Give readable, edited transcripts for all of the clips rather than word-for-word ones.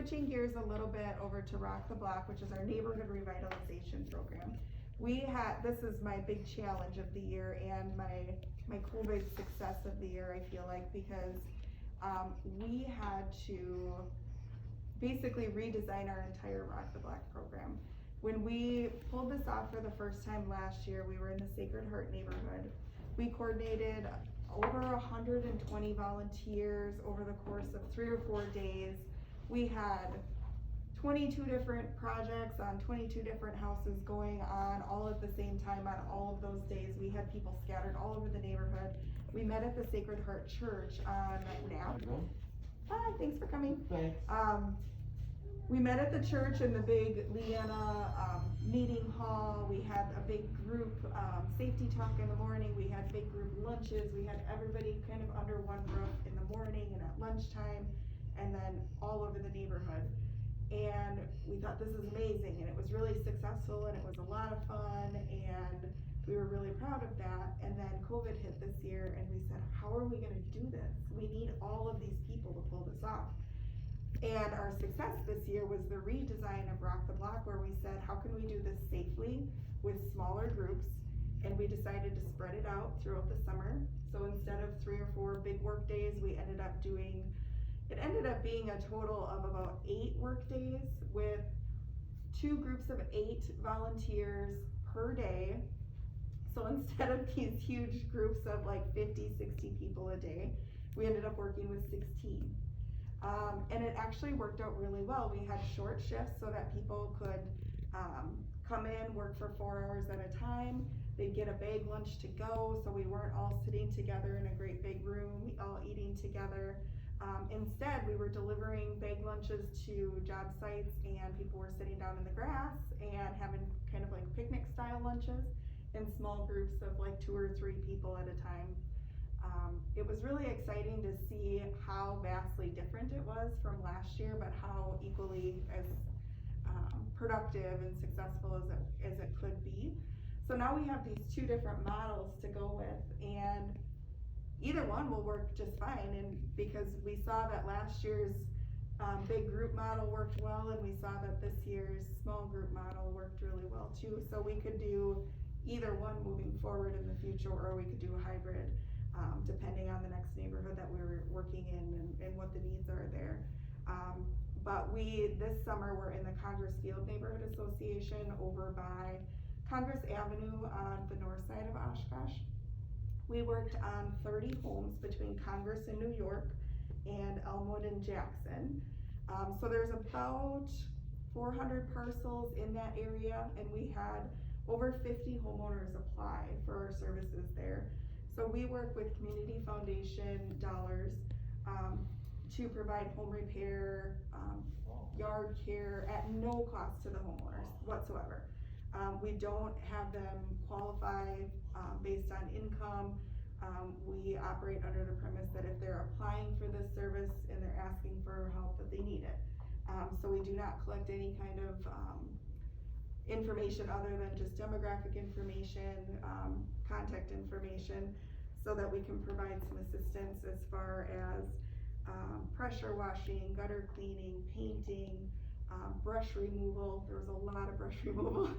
switching gears a little bit over to Rock the Block, which is our neighborhood revitalization program. This is my big challenge of the year and my COVID success of the year, I feel like, because we had to basically redesign our entire Rock the Block program. When we pulled this off for the first time last year, we were in the Sacred Heart neighborhood. We coordinated over 120 volunteers over the course of 3 or 4 days. We had 22 different projects on 22 different houses going on all at the same time on all of those days. We had people scattered all over the neighborhood. We met at the Sacred Heart Church on Knapp. Hi, thanks for coming. Thanks. We met at the church in the big Leanna meeting hall. We had a big group safety talk in the morning. We had big group lunches. We had everybody kind of under one roof in the morning and at lunchtime, and then all over the neighborhood. And we thought this is amazing, and it was really successful, and it was a lot of fun, and we were really proud of that. And then COVID hit this year, and we said, how are we gonna do this? We need all of these people to pull this off. And our success this year was the redesign of Rock the Block, where we said, how can we do this safely with smaller groups? And we decided to spread it out throughout the summer. So instead of 3 or 4 big work days, it ended up being a total of about 8 work days with 2 groups of 8 volunteers per day. So instead of these huge groups of like 50, 60 people a day, we ended up working with 16. And it actually worked out really well. We had short shifts so that people could come in, work for 4 hours at a time. They'd get a bag lunch to go, so we weren't all sitting together in a great big room, all eating together. Instead, we were delivering bag lunches to job sites, and people were sitting down in the grass and having kind of like picnic style lunches in small groups of like 2 or 3 people at a time. It was really exciting to see how vastly different it was from last year, but how equally as productive and successful as it could be. So now we have these 2 different models to go with, and either one will work just fine. And because we saw that last year's big group model worked well, and we saw that this year's small group model worked really well too. So we could do either one moving forward in the future, or we could do a hybrid. Depending on the next neighborhood that we're working in and what the needs are there. But this summer, we're in the Congress Field Neighborhood Association over by Congress Avenue on the north side of Oshkosh. We worked on 30 homes between Congress and New York and Elmwood and Jackson. So there's about 400 parcels in that area, and we had over 50 homeowners apply for our services there. So we work with community foundation dollars to provide home repair, yard care at no cost to the homeowners whatsoever. We don't have them qualify based on income. We operate under the premise that if they're applying for this service and they're asking for help, that they need it. So we do not collect any kind of information other than just demographic information, contact information, so that we can provide some assistance as far as pressure washing, gutter cleaning, painting, brush removal. There was a lot of brush removal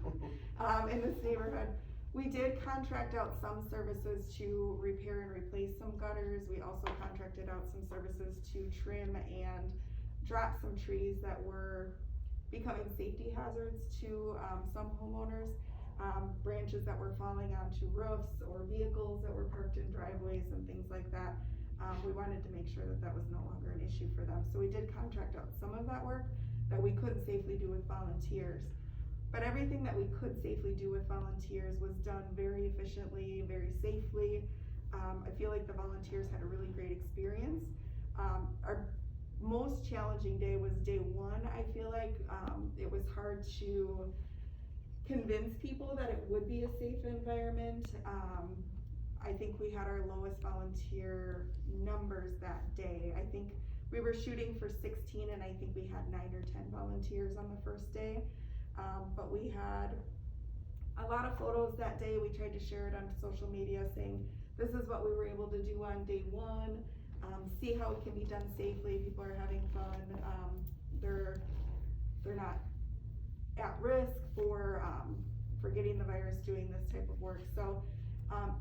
in this neighborhood. We did contract out some services to repair and replace some gutters. We also contracted out some services to trim and drop some trees that were becoming safety hazards to some homeowners. Branches that were falling onto roofs or vehicles that were parked in driveways and things like that. We wanted to make sure that that was no longer an issue for them. So we did contract out some of that work that we couldn't safely do with volunteers. But everything that we could safely do with volunteers was done very efficiently, very safely. I feel like the volunteers had a really great experience. Our most challenging day was day 1. I feel like it was hard to convince people that it would be a safe environment. I think we had our lowest volunteer numbers that day. I think we were shooting for 16, and I think we had 9 or 10 volunteers on the first day. But we had a lot of photos that day. We tried to share it on social media saying, this is what we were able to do on day 1. See how it can be done safely. People are having fun. They're not at risk for getting the virus doing this type of work. So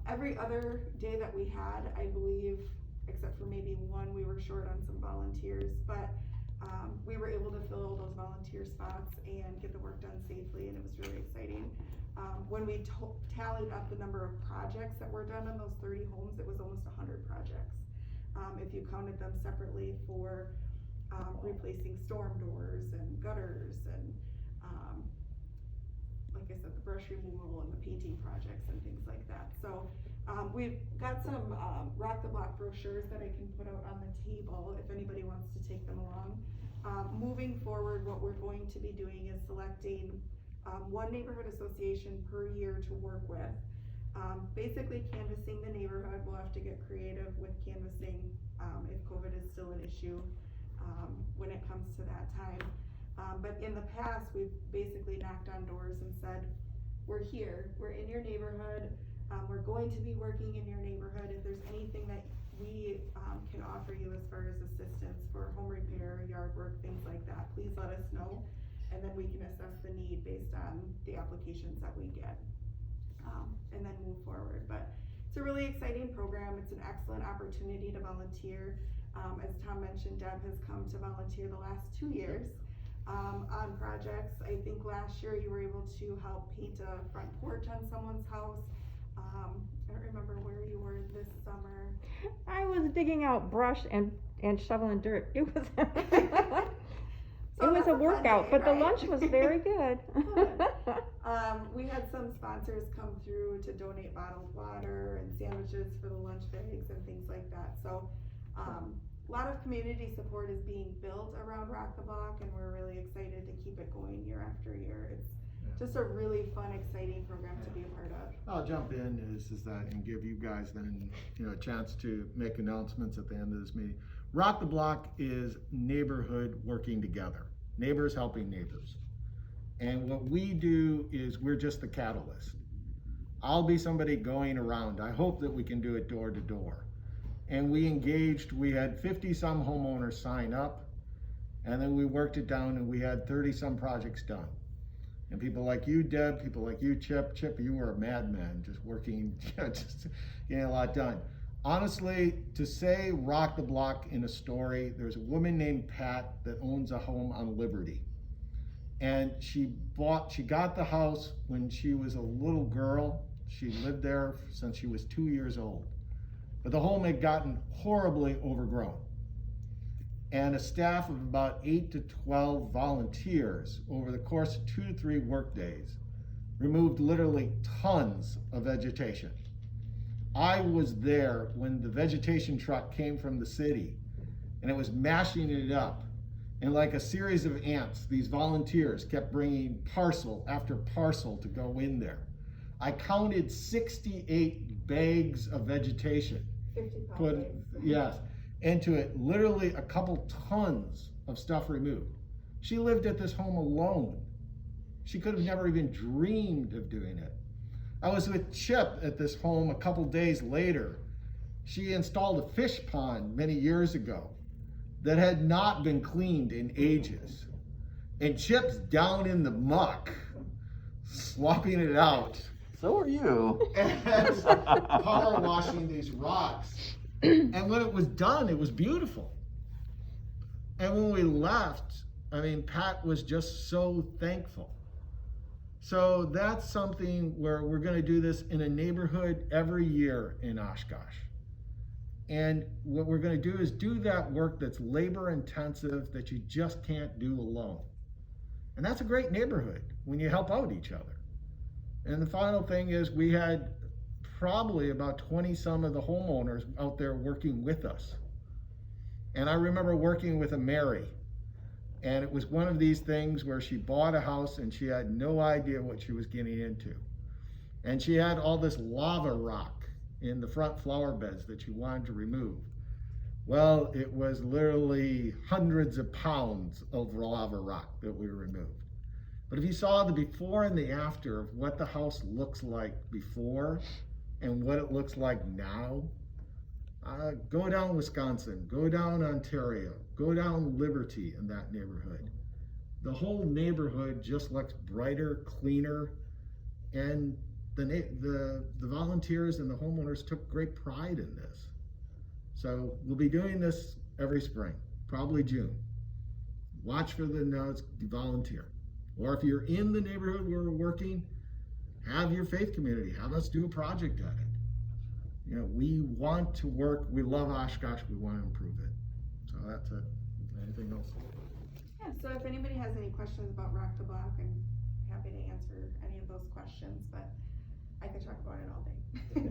every other day that we had, I believe, except for maybe one, we were short on some volunteers, but we were able to fill those volunteer spots and get the work done safely, and it was really exciting. When we tallied up the number of projects that were done on those 30 homes, it was almost 100 projects. If you counted them separately for replacing storm doors and gutters and like I said, the brush removal and the painting projects and things like that. So we've got some Rock the Block brochures that I can put out on the table if anybody wants to take them along. Moving forward, what we're going to be doing is selecting one neighborhood association per year to work with. Basically canvassing the neighborhood. We'll have to get creative with canvassing if COVID is still an issue when it comes to that time. But in the past, we've basically knocked on doors and said, we're here, we're in your neighborhood, we're going to be working in your neighborhood. If there's anything that we can offer you as far as assistance for home repair, yard work, things like that, please let us know. And then we can assess the need based on the applications that we get. And then move forward. But it's a really exciting program. It's an excellent opportunity to volunteer. As Tom mentioned, Deb has come to volunteer the last 2 years on projects. I think last year you were able to help paint a front porch on someone's house. I don't remember where you were this summer. I was digging out brush and shoveling dirt. It was it was a workout, day, but right? the lunch was very good. We had some sponsors come through to donate bottled water and sandwiches for the lunch bags and things like that. So a lot of community support is being built around Rock the Block, and we're really excited to keep it going year after year. It's just a really fun, exciting program to be a part of. I'll jump in is that and give you guys then a chance to make announcements at the end of this meeting. Rock the Block is neighborhood working together, neighbors helping neighbors. And what we do is we're just the catalyst. I'll be somebody going around. I hope that we can do it door to door. And we had 50 some homeowners sign up, and then we worked it down and we had 30 some projects done. And people like you, Deb, people like you, Chip, you were a madman, just working, just getting a lot done. Honestly, to say Rock the Block in a story, there's a woman named Pat that owns a home on Liberty. And she got the house when she was a little girl. She lived there since she was 2 years old. But the home had gotten horribly overgrown. And a staff of about 8 to 12 volunteers over the course of 2 to 3 work days removed literally tons of vegetation. I was there when the vegetation truck came from the city and it was mashing it up. And like a series of ants, these volunteers kept bringing parcel after parcel to go in there. I counted 68 bags of vegetation. 50 put, yes, into it, literally a couple tons of stuff removed. She lived at this home alone. She could have never even dreamed of doing it. I was with Chip at this home a couple days later. She installed a fish pond many years ago that had not been cleaned in ages. And Chip's down in the muck, swapping it out. So are you. And power washing these rocks. And when it was done, it was beautiful. And when we left, Pat was just so thankful. So that's something where we're going to do this in a neighborhood every year in Oshkosh. And what we're going to do is do that work that's labor intensive that you just can't do alone. And that's a great neighborhood when you help out each other. And the final thing is we had probably about 20 some of the homeowners out there working with us. And I remember working with a Mary. And it was one of these things where she bought a house and she had no idea what she was getting into. And she had all this lava rock in the front flower beds that she wanted to remove. Well, it was literally hundreds of pounds of lava rock that we removed. But if you saw the before and the after of what the house looks like before and what it looks like now, go down Wisconsin, go down Ontario, go down Liberty in that neighborhood. the whole neighborhood just looks brighter, cleaner, and the volunteers and the homeowners took great pride in this. So we'll be doing this every spring, probably June. Watch for the notes, volunteer. Or if you're in the neighborhood where we're working, have your faith community, have us do a project at it. You know, we want to work, we love Oshkosh, we want to improve it. So that's it. Anything else? Yeah, so if anybody has any questions about Rock the Block, I'm happy to answer any of those questions, but I could talk about it all day.